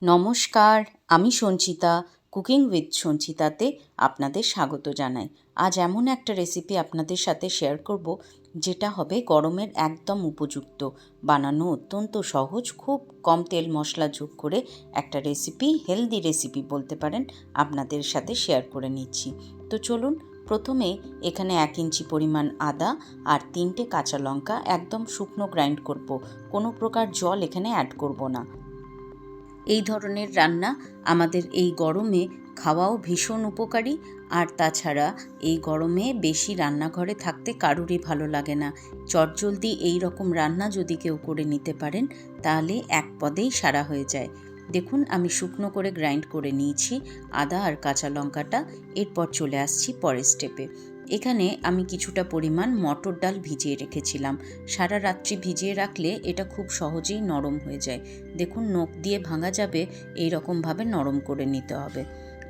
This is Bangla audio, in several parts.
নমস্কার, আমি সঞ্চিতা। কুকিং উইথ সঞ্চিতাতে আপনাদের স্বাগত জানাই। আজ এমন একটা রেসিপি আপনাদের সাথে শেয়ার করব, যেটা হবে গরমের একদম উপযুক্ত, বানানো অত্যন্ত সহজ, খুব কম তেল মশলা যোগ করে একটা রেসিপি, হেলদি রেসিপি বলতে পারেন, আপনাদের সাথে শেয়ার করে নিচ্ছি। তো চলুন, প্রথমে এখানে 1 ইঞ্চি পরিমাণ আদা আর 3টে কাঁচা লঙ্কা একদম শুকনো গ্রাইন্ড করব। কোনো প্রকার জল এখানে অ্যাড করব না। এই ধরনের রান্না আমাদের এই গরমে খাওয়াও ভীষণ উপকারী। আর তাছাড়া এই গরমে বেশি রান্নাঘরে থাকতে কারুরই ভালো লাগে না। চটজলদি এই রকম রান্না যদি কেউ করে নিতে পারেন, তাহলে এক পদেই সারা হয়ে যায়। দেখুন, আমি শুকনো করে গ্রাইন্ড করে নিয়েছি আদা আর কাঁচা লঙ্কাটা। এরপর চলে আসছি পরের স্টেপে। এখানে আমি কিছুটা পরিমাণ মটর ডাল ভিজিয়ে রেখেছিলাম। সারা রাত্রি ভিজিয়ে রাখলে এটা খুব সহজেই নরম হয়ে যায়। দেখুন, নখ দিয়ে ভাঙা যাবে এই রকমভাবে নরম করে নিতে হবে।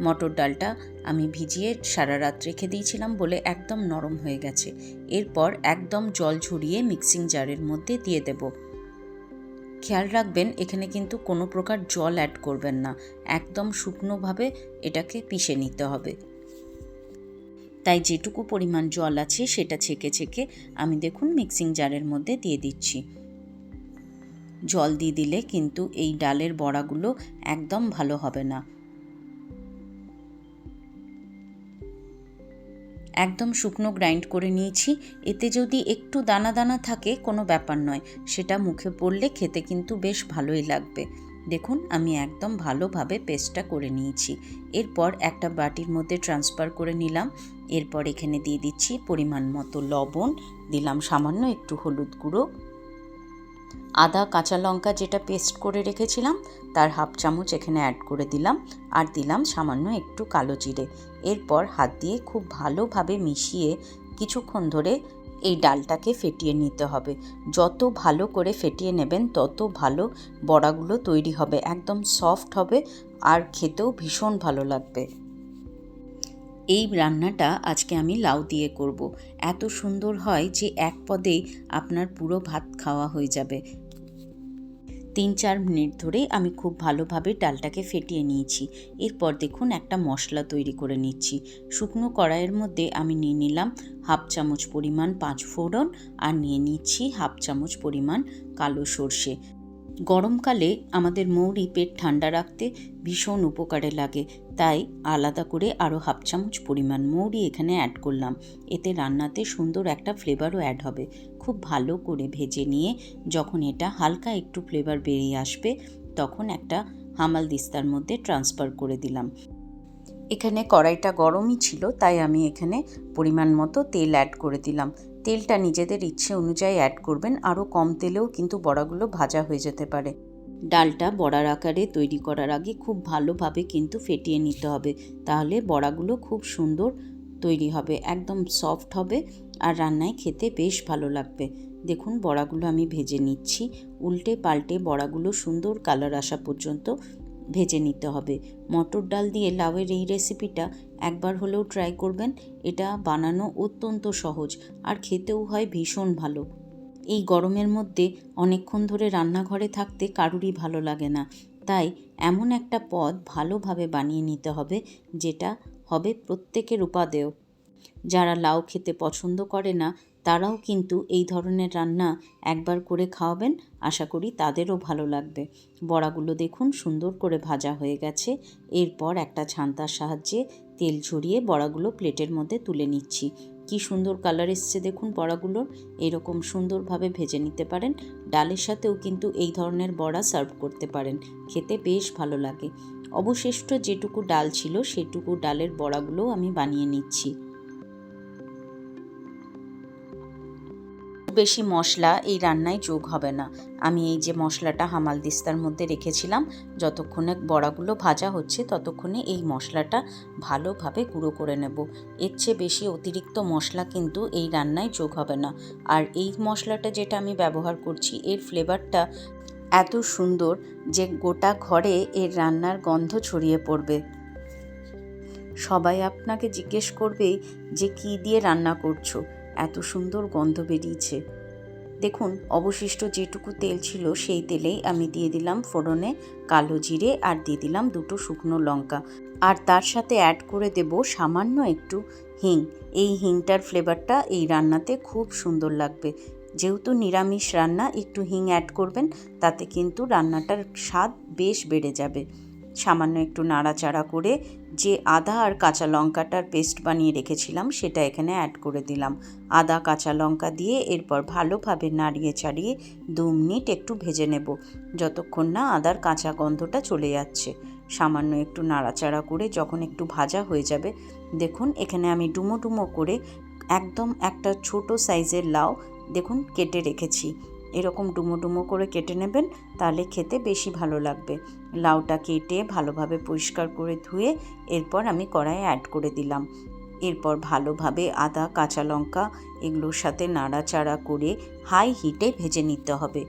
মটর ডালটা আমি ভিজিয়ে সারা রাত রেখে দিয়েছিলাম বলে একদম নরম হয়ে গেছে। এরপর একদম জল ঝরিয়ে মিক্সিং জারের মধ্যে দিয়ে দেব। খেয়াল রাখবেন, এখানে কিন্তু কোনো প্রকার জল অ্যাড করবেন না, একদম শুকনোভাবে এটাকে পিষে নিতে হবে। তাই যেটুকু পরিমাণ জল আছে সেটা ছেঁকে ছেঁকে আমি দেখুন মিক্সিং জারের মধ্যে দিয়ে দিচ্ছি। জল দিয়ে দিলে কিন্তু এই ডালের বড়াগুলো একদম ভালো হবে না। একদম শুকনো গ্রাইন্ড করে নিয়েছি। এতে যদি একটু দানা দানা থাকে কোনো ব্যাপার নয়, সেটা মুখে পড়লে খেতে কিন্তু বেশ ভালোই লাগবে। দেখুন, আমি একদম ভালোভাবে পেস্টটা করে নিয়েছি। এরপর একটা বাটির মধ্যে ট্রান্সফার করে নিলাম। এরপর এখানে দিয়ে দিচ্ছি পরিমাণ মতো লবণ, দিলাম সামান্য একটু হলুদ গুঁড়ো, আদা কাঁচা লঙ্কা যেটা পেস্ট করে রেখেছিলাম তার হাফ চামচ এখানে অ্যাড করে দিলাম, আর দিলাম সামান্য একটু কালো জিরে। এরপর হাত দিয়ে খুব ভালোভাবে মিশিয়ে কিছুক্ষণ ধরে এই ডালটাকে ফেটিয়ে নিতে হবে। যত ভালো করে ফেটিয়ে নেবেন তত ভালো বড়াগুলো তৈরি হবে, একদম সফট হবে আর খেতেও ভীষণ ভালো লাগবে। এই রান্নাটা আজকে আমি লাউ দিয়ে করব। এত সুন্দর হয় যে এক পদেই আপনার পুরো ভাত খাওয়া হয়ে যাবে। 3-4 মিনিট ধরে আমি খুব ভালোভাবে ডালটাকে ফেটিয়ে নিয়েছি। এরপর দেখুন একটা মশলা তৈরি করে নিচ্ছি। শুকনো কড়াইয়ের মধ্যে আমি নিয়ে নিলাম হাফ চামচ পরিমাণ 5 ফোড়ন, আর নিয়ে নিচ্ছি হাফ চামচ পরিমাণ কালো সর্ষে। গরমকালে আমাদের মৌরি পেট ঠান্ডা রাখতে ভীষণ উপকারে লাগে, তাই আলাদা করে আরও হাফ চামচ পরিমাণ মৌরি এখানে অ্যাড করলাম। এতে রান্নাতে সুন্দর একটা ফ্লেভারও অ্যাড হবে। খুব ভালো করে ভেজে নিয়ে যখন এটা হালকা একটু ফ্লেভার বেরিয়ে আসবে, তখন একটা হামালদিস্তার মধ্যে ট্রান্সফার করে দিলাম। এখানে কড়াইটা গরমই ছিল, তাই আমি এখানে পরিমাণ মতো তেল অ্যাড করে দিলাম। তেলটা নিজেদের ইচ্ছে অনুযায়ী অ্যাড করবেন, আরও কম তেলেও কিন্তু বড়াগুলো ভাজা হয়ে যেতে পারে। ডালটা বড়ার আকারে তৈরি করার আগে খুব ভালোভাবে কিন্তু ফেটিয়ে নিতে হবে, তাহলে বড়াগুলো খুব সুন্দর তৈরি হবে, একদম সফট হবে আর রান্নায় খেতে বেশ ভালো লাগবে। দেখুন, বড়াগুলো আমি ভেজে নিচ্ছি। উল্টে পাল্টে বড়াগুলো সুন্দর কালার আসা পর্যন্ত ভেজে নিতে হবে। মটর ডাল দিয়ে লাউয়ের এই রেসিপিটা একবার হলেও ট্রাই করবেন। এটা বানানো অত্যন্ত সহজ আর খেতেও হয় ভীষণ ভালো। এই গরমের মধ্যে অনেকক্ষণ ধরে রান্নাঘরে থাকতে কারুরই ভালো লাগে না, তাই এমন একটা পদ ভালোভাবে বানিয়ে নিতে হবে যেটা হবে প্রত্যেকের উপাদেয়। যারা লাউ খেতে পছন্দ করে না তারাও কিন্তু এই ধরনের রান্না একবার করে খাওয়াবেন, আশা করি তাদেরও ভালো লাগবে। বড়াগুলো দেখুন সুন্দর করে ভাজা হয়ে গেছে। এরপর একটা ছান্তার সাহায্যে তেল ঝরিয়ে বড়াগুলো প্লেটের মধ্যে তুলে নিচ্ছি। কি সুন্দর কালার এসছে দেখুন বড়াগুলোর। এরকম সুন্দরভাবে ভেজে নিতে পারেন। ডালের সাথেও কিন্তু এই ধরনের বড়া সার্ভ করতে পারেন, খেতে বেশ ভালো লাগে। অবশিষ্ট যেটুকু ডাল ছিল সেটুকু ডালের বড়াগুলোও আমি বানিয়ে নিচ্ছি। বেশি মশলা এই রান্নায় যোগ হবে না। আমি এই যে মশলাটা হামালদিস্তার মধ্যে রেখেছিলাম, যতক্ষণে বড়াগুলো ভাজা হচ্ছে ততক্ষণে এই মশলাটা ভালোভাবে গুঁড়ো করে নেব। এর চেয়ে বেশি অতিরিক্ত মশলা কিন্তু এই রান্নায় যোগ হবে না। আর এই মশলাটা যেটা আমি ব্যবহার করছি, এর ফ্লেভারটা এত সুন্দর যে গোটা ঘরে এর রান্নার গন্ধ ছড়িয়ে পড়বে। সবাই আপনাকে জিজ্ঞেস করবে যে কী দিয়ে রান্না করছো, এত সুন্দর গন্ধ বেরিয়েছে। দেখুন অবশিষ্ট যেটুকু তেল ছিল সেই তেলেই আমি দিয়ে দিলাম ফোড়নে কালো জিরে আর দিয়ে দিলাম 2টো শুকনো লঙ্কা, আর তার সাথে অ্যাড করে দেব সামান্য একটু হিং। এই হিংটার ফ্লেভারটা এই রান্নাতে খুব সুন্দর লাগবে। যেহেতু নিরামিষ রান্না, একটু হিং অ্যাড করবেন, তাতে কিন্তু রান্নাটার স্বাদ বেশ বেড়ে যাবে। সামান্য একটু নাড়াচাড়া করে যে আদা আর কাঁচা লঙ্কাটার পেস্ট বানিয়ে রেখেছিলাম সেটা এখানে অ্যাড করে দিলাম। আদা কাঁচা লঙ্কা দিয়ে এরপর ভালোভাবে নাড়িয়ে চাড়িয়ে 2 মিনিট একটু ভেজে নেব, যতক্ষণ না আদার কাঁচা গন্ধটা চলে যাচ্ছে। সামান্য একটু নাড়াচাড়া করে যখন একটু ভাজা হয়ে যাবে, দেখুন এখানে আমি ডুমো ডুমো করে একদম একটা ছোট সাইজের লাউ দেখুন কেটে রেখেছি। এরকম ডুমো ডুমো করে কেটে নেবেন, তাহলে খেতে বেশি ভালো লাগবে। লাউটা কেটে ভালোভাবে পরিষ্কার করে ধুয়ে এরপর আমি কড়াইয়ে অ্যাড করে দিলাম। এরপর ভালোভাবে আদা কাঁচা লঙ্কা এগুলোর সাথে নাড়াচাড়া করে হাই হিটে ভেজে নিতে হবে।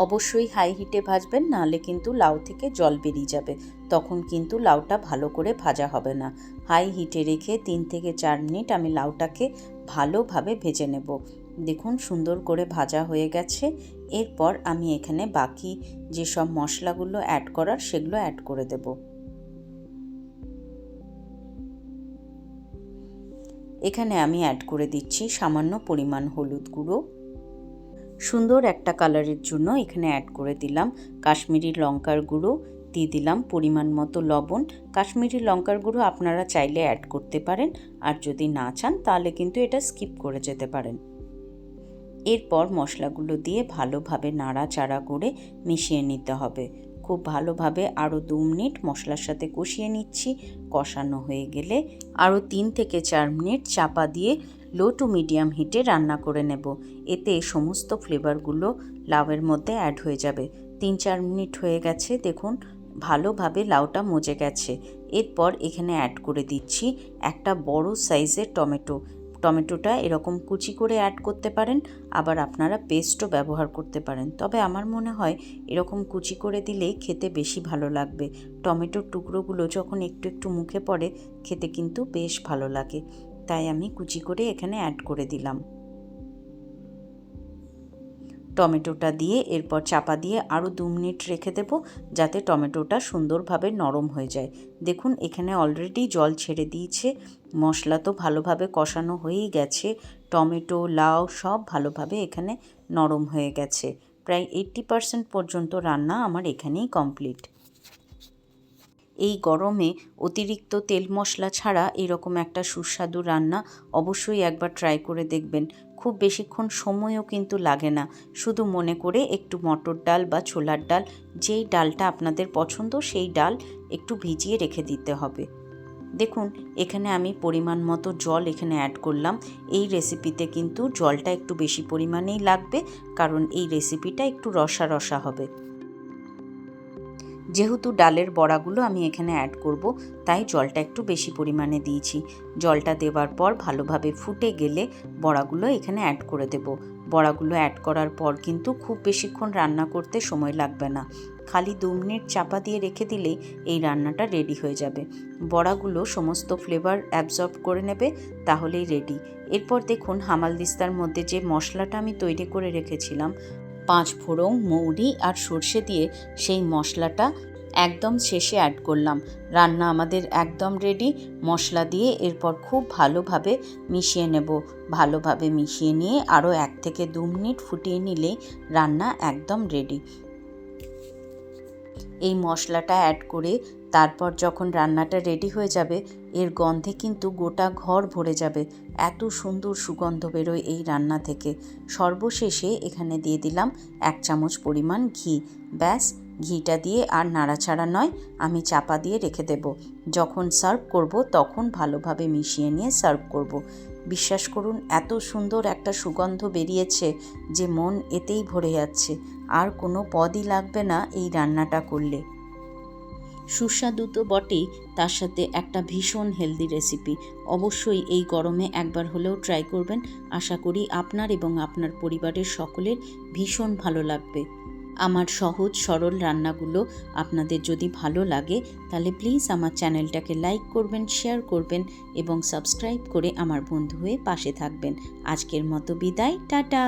অবশ্যই হাই হিটে ভাজবেন, নাহলে কিন্তু লাউ থেকে জল বেরিয়ে যাবে, তখন কিন্তু লাউটা ভালো করে ভাজা হবে না। হাই হিটে রেখে 3 থেকে 4 মিনিট আমি লাউটাকে ভালোভাবে ভেজে নেব। দেখুন সুন্দর করে ভাজা হয়ে গেছে। এরপর আমি এখানে বাকি যেসব মশলাগুলো অ্যাড করার সেগুলো অ্যাড করে দেব। এখানে আমি অ্যাড করে দিচ্ছি সামান্য পরিমাণ হলুদ গুঁড়ো। সুন্দর একটা কালারের জন্য এখানে অ্যাড করে দিলাম কাশ্মীরি লঙ্কার গুঁড়ো, দিয়ে দিলাম পরিমাণ মতো লবণ। কাশ্মীরি লঙ্কার গুঁড়ো আপনারা চাইলে অ্যাড করতে পারেন, আর যদি না চান তাহলে কিন্তু এটা স্কিপ করে যেতে পারেন। এরপর মশলাগুলো দিয়ে ভালোভাবে নাড়াচাড়া করে মিশিয়ে নিতে হবে। খুব ভালোভাবে আরও 2 মিনিট মশলার সাথে কষিয়ে নিচ্ছি। কষানো হয়ে গেলে আরও 3 থেকে 4 মিনিট চাপা দিয়ে লো টু মিডিয়াম হিটে রান্না করে নেব। এতে সমস্ত ফ্লেভারগুলো লাউয়ের মধ্যে অ্যাড হয়ে যাবে। 3-4 মিনিট হয়ে গেছে, দেখুন ভালোভাবে লাউটা মজে গেছে। এরপর এখানে অ্যাড করে দিচ্ছি একটা বড় সাইজের টমেটোটা এরকম কুচি করে অ্যাড করতে পারেন, আবার আপনারা পেস্টও ব্যবহার করতে পারেন। তবে আমার মনে হয় এরকম কুচি করে দিলেই খেতে বেশি ভালো লাগবে। টমেটোর টুকরোগুলো যখন একটু একটু মুখে পড়ে খেতে কিন্তু বেশ ভালো লাগে, তাই আমি কুচি করে এখানে অ্যাড করে দিলাম। টমেটোটা দিয়ে এরপর চাপা দিয়ে আরও 2 মিনিট রেখে দেব, যাতে টমেটোটা সুন্দরভাবে নরম হয়ে যায়। দেখুন এখানে অলরেডি জল ছেড়ে দিয়েছে, মশলা তো ভালোভাবে কষানো হয়েই গেছে, টমেটো লাউ সব ভালোভাবে এখানে নরম হয়ে গেছে। প্রায় 80% পর্যন্ত রান্না আমার এখানেই কমপ্লিট। এই গরমে অতিরিক্ত তেল মশলা ছাড়া এরকম একটা সুস্বাদু রান্না অবশ্যই একবার ট্রাই করে দেখবেন। খুব বেশিক্ষণ সময়ও কিন্তু লাগে না, শুধু মনে করে একটু মটর ডাল বা ছোলার ডাল, যেই ডালটা আপনাদের পছন্দ সেই ডাল একটু ভিজিয়ে রেখে দিতে হবে। দেখুন এখানে আমি পরিমাণ মতো জল এখানে অ্যাড করলাম। এই রেসিপিতে কিন্তু জলটা একটু বেশি পরিমাণেই লাগবে, কারণ এই রেসিপিটা একটু রসা রসা হবে। যেহেতু ডালের বড়াগুলো আমি এখানে অ্যাড করব, তাই জলটা একটু বেশি পরিমাণে দিয়েছি। জলটা দেওয়ার পর ভালোভাবে ফুটে গেলে বড়াগুলো এখানে অ্যাড করে দেব। বড়াগুলো অ্যাড করার পর কিন্তু খুব বেশিক্ষণ রান্না করতে সময় লাগবে না, খালি 2 মিনিট চাপা দিয়ে রেখে দিলেই এই রান্নাটা রেডি হয়ে যাবে। বড়াগুলো সমস্ত ফ্লেভার অ্যাবজর্ব করে নেবে, তাহলেই রেডি। এরপর দেখুন হামালদিস্তার মধ্যে যে মশলাটা আমি তৈরি করে রেখেছিলাম, 5 ফোড়ন মৌরি আর সর্ষে দিয়ে সেই মশলাটা একদম শেষে অ্যাড করলাম। রান্না আমাদের একদম রেডি। মশলা দিয়ে এরপর খুব ভালোভাবে মিশিয়ে নেব। ভালোভাবে মিশিয়ে নিয়ে আরও 1 থেকে 2 মিনিট ফুটিয়ে নিলেই রান্না একদম রেডি। এই মশলাটা অ্যাড করে তারপর যখন রান্নাটা রেডি হয়ে যাবে, এর গন্ধে কিন্তু গোটা ঘর ভরে যাবে, এত সুন্দর সুগন্ধ বেরোয় এই রান্না থেকে। সর্বশেষে এখানে দিয়ে দিলাম 1 চামচ পরিমাণ ঘি। ব্যাস, ঘিটা দিয়ে আর নাড়াচাড়া নয়, আমি চাপা দিয়ে রেখে দেব। যখন সার্ভ করব তখন ভালোভাবে মিশিয়ে নিয়ে সার্ভ করব। বিশ্বাস করুন এত সুন্দর একটা সুগন্ধ বেরিয়েছে যে মন এতেই ভরে যাচ্ছে, আর কোনো পদই লাগবে না এই রান্নাটা করলে। সুস্বাদু তো বটেই, তার সাথে একটা ভীষণ হেলদি রেসিপি। অবশ্যই এই গরমে একবার হলেও ট্রাই করবেন। আশা করি আপনার এবং আপনার পরিবারের সকলের ভীষণ ভালো লাগবে। আমার সহজ সরল রান্নাগুলো আপনাদের যদি ভালো লাগে তাহলে প্লিজ আমার চ্যানেলটাকে লাইক করবেন, শেয়ার করবেন এবং সাবস্ক্রাইব করে আমার বন্ধু হয়ে পাশে থাকবেন। আজকের মতো বিদায়, টাটা।